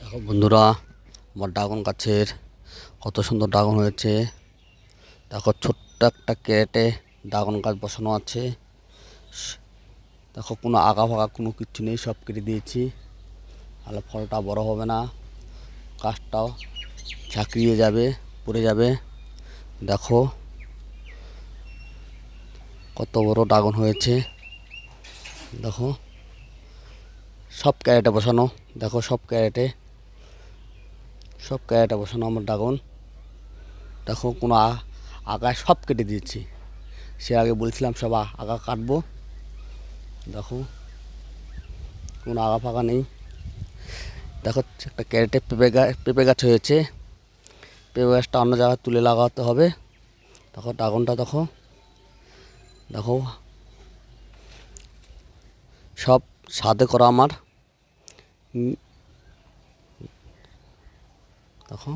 দেখো বন্ধুরা, আমার ড্রাগন গাছের কত সুন্দর ড্রাগন হয়েছে। দেখো ছোট্ট একটা ক্যারেটে ড্রাগন গাছ বসানো আছে। দেখো কোনো আগা ফাগা কোনো কিচ্ছু নেই, সব কেটে দিয়েছি। তাহলে ফলটা বড় হবে না, গাছটাও ঝাঁকড়িয়ে যাবে, পড়ে যাবে। দেখো কত বড় ড্রাগন হয়েছে। দেখো সব ক্যারেটে বসানো, দেখো সব ক্যারেটে বসানো আমার ড্রাগন। দেখো কোনো আগায় সব কেটে দিয়েছি। সে আগে বলছিলাম সব আগা কাটবো। দেখো কোনো আগা ফাঁকা নেই। দেখো একটা ক্যারেটে পেঁপে গাছ হয়েছে। পেঁপে গাছটা অন্য জায়গায় তুলে লাগাতে হবে। দেখো ড্রাগনটা দেখো, দেখো সব ছাদে করা আমার। দেখো